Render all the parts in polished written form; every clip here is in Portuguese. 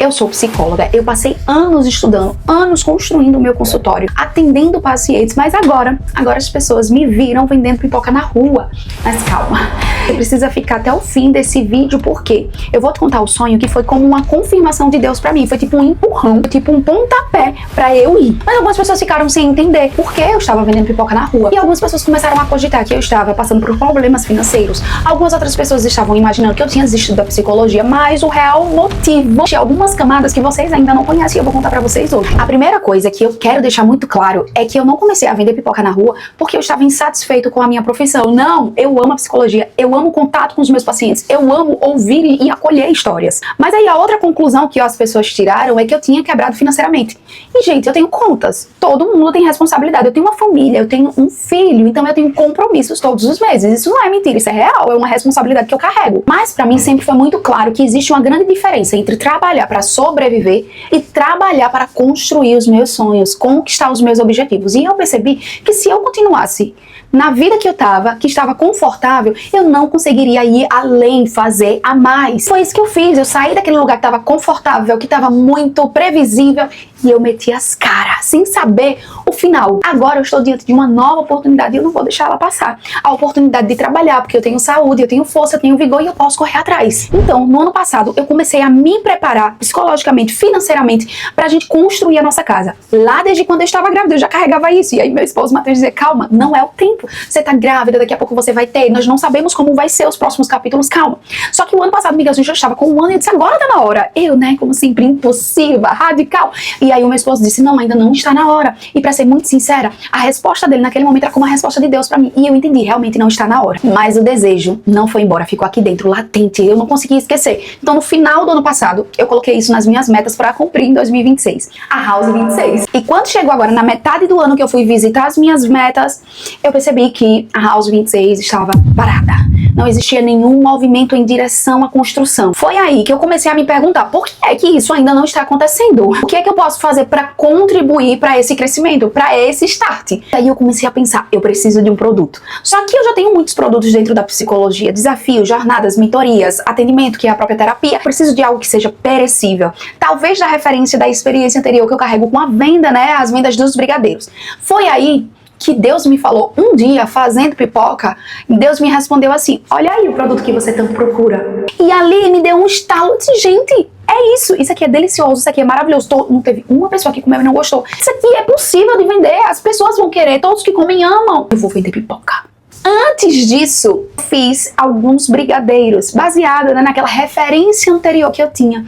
Eu sou psicóloga, eu passei anos estudando, anos construindo o meu consultório, atendendo pacientes, mas agora as pessoas me viram vendendo pipoca na rua. Mas calma, você precisa ficar até o fim desse vídeo, porque eu vou te contar o sonho que foi como uma confirmação de Deus pra mim, foi tipo um empurrão, tipo um pontapé pra eu ir. Mas algumas pessoas ficaram sem entender por que eu estava vendendo pipoca na rua, e algumas pessoas começaram a cogitar que eu estava passando por problemas financeiros. Algumas outras pessoas estavam imaginando que eu tinha desistido da psicologia, mas o real motivo de algumas camadas que vocês ainda não conhecem, eu vou contar pra vocês hoje. A primeira coisa que eu quero deixar muito claro é que eu não comecei a vender pipoca na rua porque eu estava insatisfeito com a minha profissão. Não, eu amo a psicologia, eu amo o contato com os meus pacientes, eu amo ouvir e acolher histórias. Mas aí a outra conclusão que as pessoas tiraram é que eu tinha quebrado financeiramente. E gente, eu tenho contas, todo mundo tem responsabilidade, eu tenho uma família, eu tenho um filho, então eu tenho compromissos todos os meses. Isso não é mentira, isso é real, é uma responsabilidade que eu carrego. Mas pra mim sempre foi muito claro que existe uma grande diferença entre trabalhar pra sobreviver e trabalhar para construir os meus sonhos, conquistar os meus objetivos. E eu percebi que se eu continuasse na vida que eu tava, que estava confortável, eu não conseguiria ir além, fazer a mais. Foi isso que eu fiz, eu saí daquele lugar que estava confortável, que estava muito previsível, e eu meti as caras, sem saber o final. Agora eu estou diante de uma nova oportunidade e eu não vou deixar ela passar. A oportunidade de trabalhar, porque eu tenho saúde, eu tenho força, eu tenho vigor e eu posso correr atrás. Então, no ano passado, eu comecei a me preparar psicologicamente, financeiramente, pra gente construir a nossa casa. Lá desde quando eu estava grávida, eu já carregava isso. E aí meu esposo Matheus dizia, calma, não é o tempo. Você tá grávida, daqui a pouco você vai ter. Nós não sabemos como vai ser os próximos capítulos, calma. Só que o ano passado, Miguelzinho, já estava com um ano e eu disse, agora tá na hora. Eu, né, como sempre, impulsiva, radical. E aí o meu esposo disse, não, ainda não está na hora. E pra ser muito sincera, a resposta dele naquele momento era como a resposta de Deus pra mim. E eu entendi, realmente não está na hora. Mas o desejo não foi embora, ficou aqui dentro, latente. Eu não consegui esquecer. Então no final do ano passado, eu coloquei isso nas minhas metas pra cumprir em 2026. A House 26. E quando chegou agora, na metade do ano que eu fui visitar as minhas metas, eu percebi que a House 26 estava parada. Não existia nenhum movimento em direção à construção. Foi aí que eu comecei a me perguntar, por que é que isso ainda não está acontecendo? O que é que eu posso fazer para contribuir para esse crescimento, para esse start? Aí eu comecei a pensar, eu preciso de um produto. Só que eu já tenho muitos produtos dentro da psicologia, desafios, jornadas, mentorias, atendimento, que é a própria terapia. Eu preciso de algo que seja perecível. Talvez da referência da experiência anterior que eu carrego com a venda, né, as vendas dos brigadeiros. Foi aí que Deus me falou um dia, fazendo pipoca, e Deus me respondeu assim, olha aí o produto que você tanto procura. E ali me deu um estalo de gente, é isso aqui é delicioso, isso aqui é maravilhoso. Não teve uma pessoa que comeu e não gostou. Isso aqui é possível de vender, as pessoas vão querer, todos que comem amam. Eu vou vender pipoca. Antes disso, fiz alguns brigadeiros, baseado, né, naquela referência anterior que eu tinha.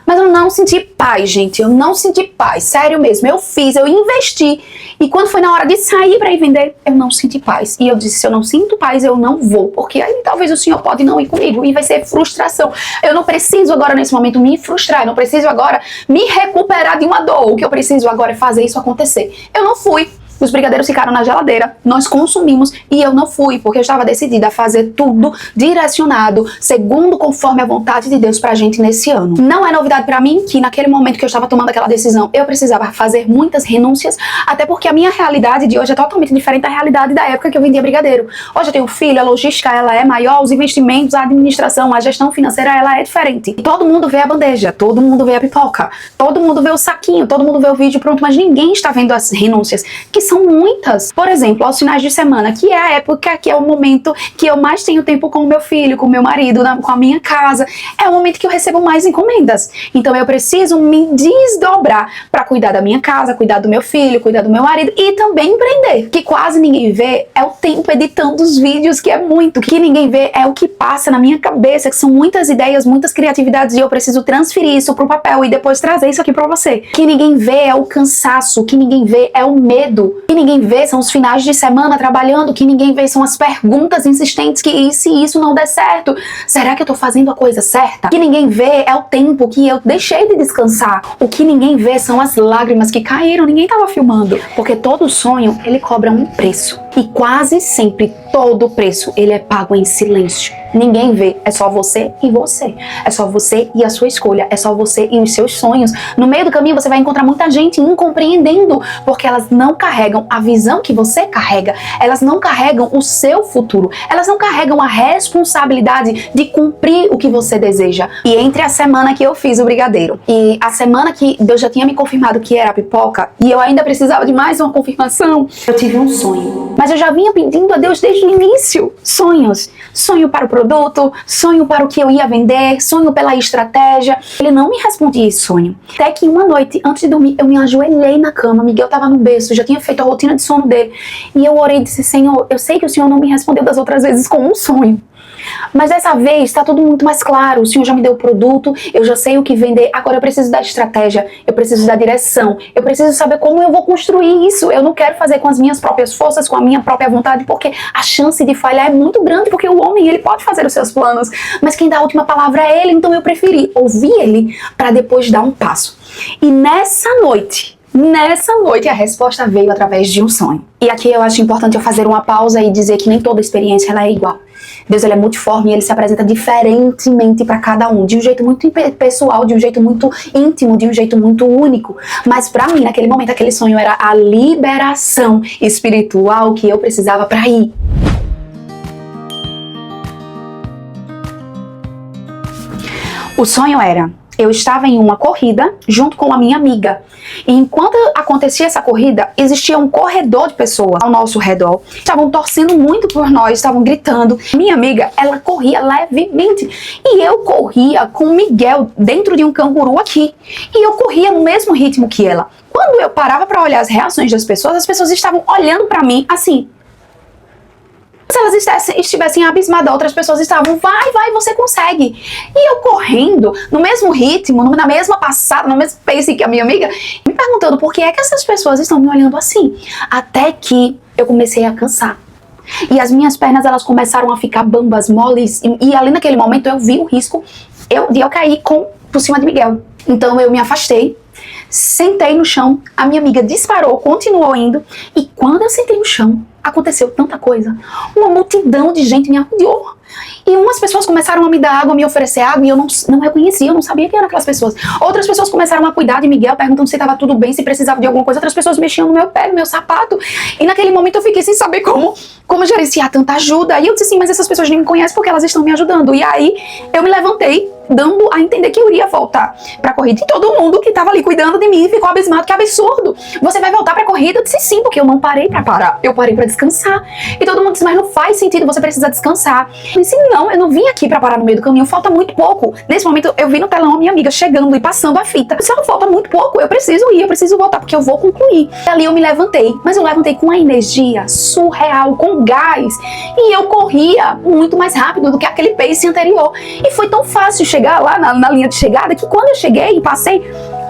Mas eu não senti paz, gente, eu não senti paz, sério mesmo. Eu fiz, eu investi, e quando foi na hora de sair para ir vender, eu não senti paz. E eu disse, se eu não sinto paz, eu não vou, porque aí talvez o Senhor pode não ir comigo, e vai ser frustração. Eu não preciso agora, nesse momento, me frustrar, eu não preciso agora me recuperar de uma dor. O que eu preciso agora é fazer isso acontecer. Eu não fui. Os brigadeiros ficaram na geladeira, nós consumimos e eu não fui, porque eu estava decidida a fazer tudo direcionado, segundo conforme a vontade de Deus pra gente nesse ano. Não é novidade pra mim que naquele momento que eu estava tomando aquela decisão, eu precisava fazer muitas renúncias, até porque a minha realidade de hoje é totalmente diferente da realidade da época que eu vendia brigadeiro. Hoje eu tenho filho, a logística ela é maior, os investimentos, a administração, a gestão financeira ela é diferente. Todo mundo vê a bandeja, todo mundo vê a pipoca, todo mundo vê o saquinho, todo mundo vê o vídeo pronto, mas ninguém está vendo as renúncias, que são muitas. Por exemplo, aos finais de semana, que é a época, que é o momento que eu mais tenho tempo com o meu filho, com o meu marido, com a minha casa. É o momento que eu recebo mais encomendas. Então eu preciso me desdobrar para cuidar da minha casa, cuidar do meu filho, cuidar do meu marido e também empreender. O que quase ninguém vê é o tempo editando os vídeos, que é muito. O que ninguém vê é o que passa na minha cabeça, que são muitas ideias, muitas criatividades, e eu preciso transferir isso pro papel e depois trazer isso aqui para você. O que ninguém vê é o cansaço, o que ninguém vê é o medo. O que ninguém vê são os finais de semana trabalhando, o que ninguém vê são as perguntas insistentes que e se isso não der certo? Será que eu tô fazendo a coisa certa? O que ninguém vê é o tempo que eu deixei de descansar. O que ninguém vê são as lágrimas que caíram, ninguém tava filmando. Porque todo sonho, ele cobra um preço. E quase sempre todo o preço ele é pago em silêncio. Ninguém vê, é só você e você. É só você e a sua escolha, é só você e os seus sonhos. No meio do caminho você vai encontrar muita gente incompreendendo, porque elas não carregam a visão que você carrega. Elas não carregam o seu futuro. Elas não carregam a responsabilidade de cumprir o que você deseja. E entre a semana que eu fiz o brigadeiro e a semana que Deus já tinha me confirmado que era a pipoca, e eu ainda precisava de mais uma confirmação, eu tive um sonho. Mas eu já vinha pedindo a Deus desde o início. Sonhos. Sonho para o produto, sonho para o que eu ia vender, sonho pela estratégia. Ele não me respondia esse sonho. Até que uma noite, antes de dormir, eu me ajoelhei na cama. Miguel estava no berço, já tinha feito a rotina de sono dele. E eu orei e disse: Senhor, eu sei que o Senhor não me respondeu das outras vezes com um sonho. Mas dessa vez está tudo muito mais claro. O Senhor já me deu o produto, eu já sei o que vender. Agora eu preciso da estratégia, eu preciso da direção, eu preciso saber como eu vou construir isso. Eu não quero fazer com as minhas próprias forças, com a minha própria vontade, porque a chance de falhar é muito grande, porque o homem, ele pode fazer os seus planos, mas quem dá a última palavra é ele. Então eu preferi ouvir ele para depois dar um passo. E nessa noite a resposta veio através de um sonho. E aqui eu acho importante eu fazer uma pausa e dizer que nem toda experiência ela é igual. Deus, ele é multiforme e ele se apresenta diferentemente para cada um, de um jeito muito pessoal, de um jeito muito íntimo, de um jeito muito único. Mas para mim, naquele momento, aquele sonho era a liberação espiritual que eu precisava para ir. O sonho era: eu estava em uma corrida junto com a minha amiga. E enquanto acontecia essa corrida, existia um corredor de pessoas ao nosso redor. Estavam torcendo muito por nós, estavam gritando. Minha amiga, ela corria levemente. E eu corria com o Miguel dentro de um canguru aqui. E eu corria no mesmo ritmo que ela. Quando eu parava para olhar as reações das pessoas, as pessoas estavam olhando para mim assim. Se elas estivessem abismadas, outras pessoas estavam: vai, você consegue. E eu correndo, no mesmo ritmo, na mesma passada, no mesmo pace que a minha amiga, me perguntando por que é que essas pessoas estão me olhando assim. Até que eu comecei a cansar. E as minhas pernas, elas começaram a ficar bambas, moles. E ali naquele momento eu vi o risco de eu cair por cima de Miguel. Então eu me afastei, sentei no chão, a minha amiga disparou, continuou indo. E quando eu sentei no chão, aconteceu tanta coisa. Uma multidão de gente me rodeou. E umas pessoas começaram a me dar água, me oferecer água, e eu não reconhecia, eu não sabia quem eram aquelas pessoas. Outras pessoas começaram a cuidar de Miguel, perguntando se estava tudo bem, se precisava de alguma coisa. Outras pessoas mexiam no meu pé, no meu sapato. E naquele momento eu fiquei sem saber como gerenciar tanta ajuda. E eu disse assim: mas essas pessoas nem me conhecem porque elas estão me ajudando. E aí eu me levantei, dando a entender que eu iria voltar pra corrida. E todo mundo que estava ali cuidando de mim ficou abismado: que absurdo, você vai voltar pra corrida? Eu disse sim, porque eu não parei pra parar, eu parei pra descansar. E todo mundo disse: mas não faz sentido, você precisa descansar. Eu disse: não, eu não vim aqui pra parar no meio do caminho, falta muito pouco. Nesse momento eu vi no telão a minha amiga chegando e passando a fita. Eu disse: não, falta muito pouco, eu preciso ir, eu preciso voltar, porque eu vou concluir. E ali eu me levantei, mas eu levantei com uma energia surreal, com gás. E eu corria muito mais rápido do que aquele pace anterior. E foi tão fácil chegar lá na linha de chegada que quando eu cheguei e passei,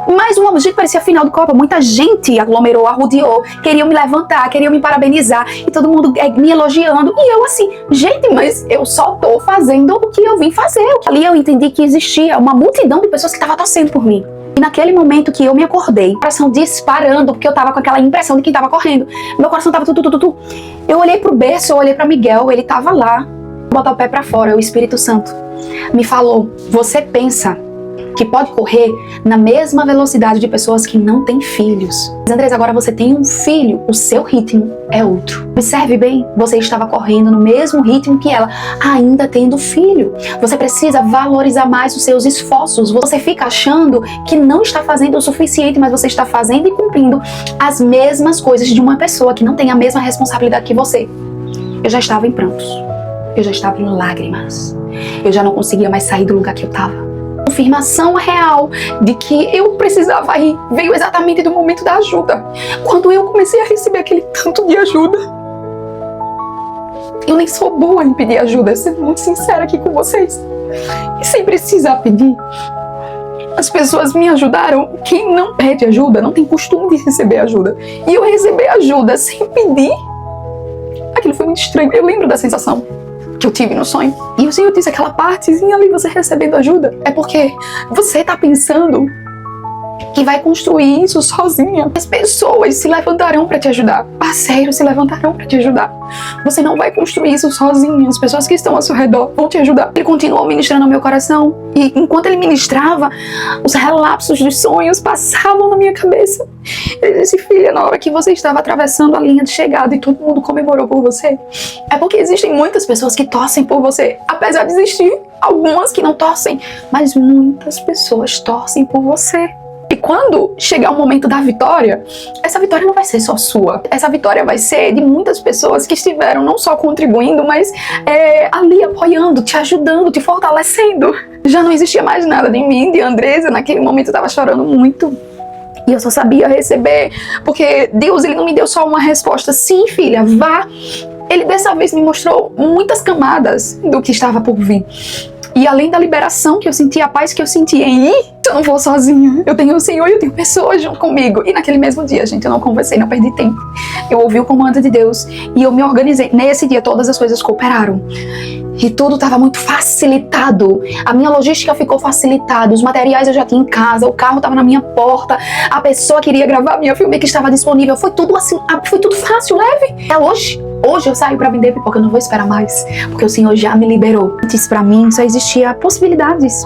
mais uma gente parecia final do Copa, muita gente aglomerou, arrodeou, queriam me levantar, queriam me parabenizar, e todo mundo me elogiando, e eu assim: gente, mas eu só tô fazendo o que eu vim fazer. Ali eu entendi que existia uma multidão de pessoas que estavam torcendo por mim. E naquele momento que eu me acordei, o coração disparando, porque eu tava com aquela impressão de quem tava correndo, meu coração tava tu. Eu olhei pro berço, eu olhei pra Miguel, ele tava lá, botar o pé pra fora. O Espírito Santo me falou: você pensa que pode correr na mesma velocidade de pessoas que não têm filhos. Mas Andressa, agora você tem um filho, o seu ritmo é outro. Observe bem, você estava correndo no mesmo ritmo que ela, ainda tendo filho. Você precisa valorizar mais os seus esforços. Você fica achando que não está fazendo o suficiente, mas você está fazendo e cumprindo as mesmas coisas de uma pessoa que não tem a mesma responsabilidade que você. Eu já estava em prantos. Eu já estava em lágrimas. Eu já não conseguia mais sair do lugar que eu estava. Confirmação real de que eu precisava ir veio exatamente do momento da ajuda. Quando eu comecei a receber aquele tanto de ajuda. Eu nem sou boa em pedir ajuda, sendo muito sincera aqui com vocês. E sem precisar pedir. As pessoas me ajudaram. Quem não pede ajuda não tem costume de receber ajuda. E eu receber ajuda sem pedir, aquilo foi muito estranho. Eu lembro da sensação que eu tive no sonho. E o Senhor disse: aquela partezinha ali, você recebendo ajuda, é porque você tá pensando que vai construir isso sozinha. As pessoas se levantarão para te ajudar. Parceiros se levantarão para te ajudar. Você não vai construir isso sozinha. As pessoas que estão ao seu redor vão te ajudar. Ele continuou ministrando no meu coração. E enquanto ele ministrava, os relapsos dos sonhos passavam na minha cabeça. Ele disse: filha, na hora que você estava atravessando a linha de chegada e todo mundo comemorou por você, é porque existem muitas pessoas que torcem por você. Apesar de existir algumas que não torcem, mas muitas pessoas torcem por você. E quando chegar o momento da vitória, essa vitória não vai ser só sua. Essa vitória vai ser de muitas pessoas que estiveram não só contribuindo, mas ali apoiando, te ajudando, te fortalecendo. Já não existia mais nada de mim, de Andresa. Naquele momento eu estava chorando muito. E eu só sabia receber, porque Deus, ele não me deu só uma resposta: sim, filha, vá. Ele dessa vez me mostrou muitas camadas do que estava por vir. E além da liberação que eu senti, a paz que eu senti em ir, eu não vou sozinha. Eu tenho o Senhor e eu tenho pessoas junto comigo. E naquele mesmo dia, gente, eu não conversei, não perdi tempo. Eu ouvi o comando de Deus e eu me organizei. Nesse dia, todas as coisas cooperaram. E tudo estava muito facilitado. A minha logística ficou facilitada. Os materiais eu já tinha em casa. O carro estava na minha porta. A pessoa queria gravar minha filme que estava disponível. Foi tudo assim, foi tudo fácil, leve. É hoje. Hoje eu saio para vender pipoca. Eu não vou esperar mais, porque o Senhor já me liberou. Antes, para mim, só existia possibilidades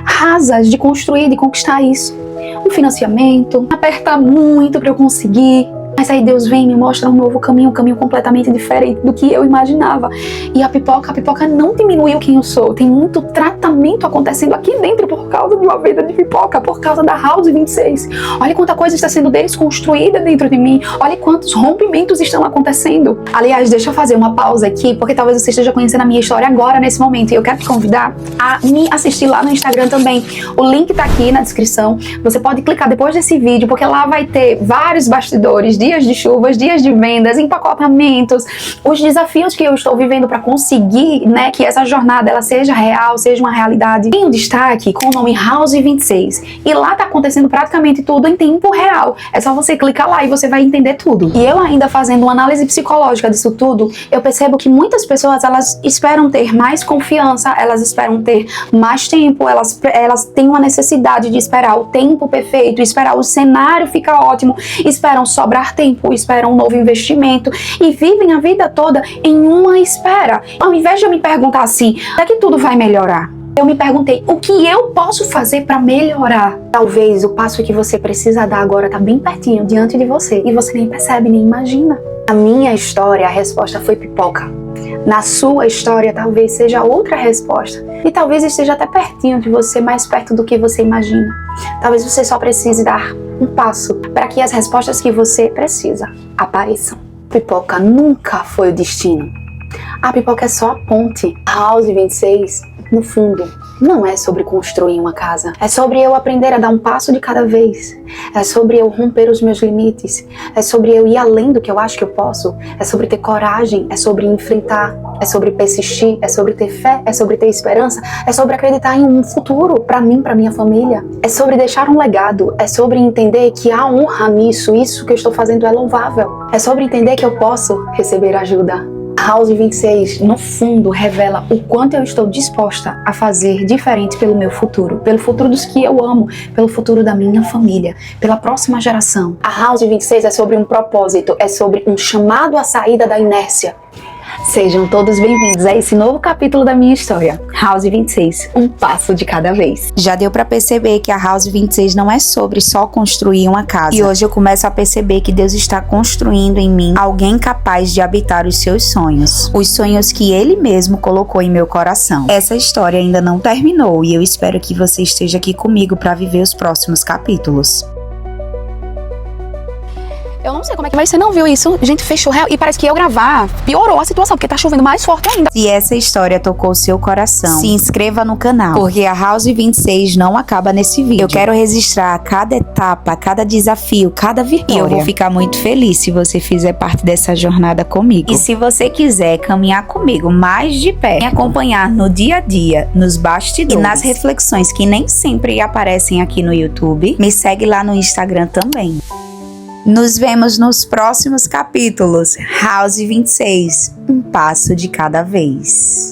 rasas de construir, de conquistar isso. Um financiamento, apertar muito para eu conseguir. Mas aí Deus vem e me mostra um novo caminho, um caminho completamente diferente do que eu imaginava. E a pipoca não diminuiu quem eu sou. Tem muito tratamento acontecendo aqui dentro por causa de uma venda de pipoca, por causa da House 26. Olha quanta coisa está sendo desconstruída dentro de mim. Olha quantos rompimentos estão acontecendo. Aliás, deixa eu fazer uma pausa aqui, porque talvez você esteja conhecendo a minha história agora, nesse momento. E eu quero te convidar a me assistir lá no Instagram também. O link tá aqui na descrição. Você pode clicar depois desse vídeo, porque lá vai ter vários bastidores, dias de chuvas, dias de vendas, empacotamentos, os desafios que eu estou vivendo para conseguir, né, que essa jornada ela seja real, seja uma realidade. Tem um destaque com o nome House 26 e lá tá acontecendo praticamente tudo em tempo real. É só você clicar lá e você vai entender tudo. E eu ainda fazendo uma análise psicológica disso tudo, eu percebo que muitas pessoas, elas esperam ter mais confiança, elas esperam ter mais tempo, elas têm uma necessidade de esperar o tempo perfeito, esperar o cenário ficar ótimo, esperam sobrar tempo, esperam um novo investimento e vivem a vida toda em uma espera. Ao invés de eu me perguntar assim, é que tudo vai melhorar? Eu me perguntei, o que eu posso fazer para melhorar? Talvez o passo que você precisa dar agora está bem pertinho, diante de você, e você nem percebe, nem imagina. Na minha história, a resposta foi pipoca. Na sua história, talvez seja outra resposta. E talvez esteja até pertinho de você, mais perto do que você imagina. Talvez você só precise dar um passo para que as respostas que você precisa apareçam. Pipoca nunca foi o destino. A pipoca é só a ponte. House 26, no fundo, não é sobre construir uma casa. É sobre eu aprender a dar um passo de cada vez. É sobre eu romper os meus limites. É sobre eu ir além do que eu acho que eu posso. É sobre ter coragem. É sobre enfrentar. É sobre persistir. É sobre ter fé. É sobre ter esperança. É sobre acreditar em um futuro para mim, para minha família. É sobre deixar um legado. É sobre entender que há honra nisso. Isso que eu estou fazendo é louvável. É sobre entender que eu posso receber ajuda. House 26, no fundo, revela o quanto eu estou disposta a fazer diferente pelo meu futuro, pelo futuro dos que eu amo, pelo futuro da minha família, pela próxima geração. A House 26 é sobre um propósito, é sobre um chamado à saída da inércia. Sejam todos bem-vindos a esse novo capítulo da minha história. House 26, um passo de cada vez. Já deu pra perceber que a House 26 não é sobre só construir uma casa. E hoje eu começo a perceber que Deus está construindo em mim alguém capaz de habitar os seus sonhos. Os sonhos que Ele mesmo colocou em meu coração. Essa história ainda não terminou e eu espero que você esteja aqui comigo pra viver os próximos capítulos. Eu não sei como é que vai ser, não viu isso? A gente fechou real e parece que eu gravar piorou a situação, porque tá chovendo mais forte ainda. Se essa história tocou seu coração, se inscreva no canal, porque a House 26 não acaba nesse vídeo. Eu quero registrar cada etapa, cada desafio, cada vitória. E eu vou ficar muito feliz se você fizer parte dessa jornada comigo. E se você quiser caminhar comigo mais de perto, me acompanhar no dia a dia, nos bastidores e nas reflexões que nem sempre aparecem aqui no YouTube, me segue lá no Instagram também. Nos vemos nos próximos capítulos. House 26, um passo de cada vez.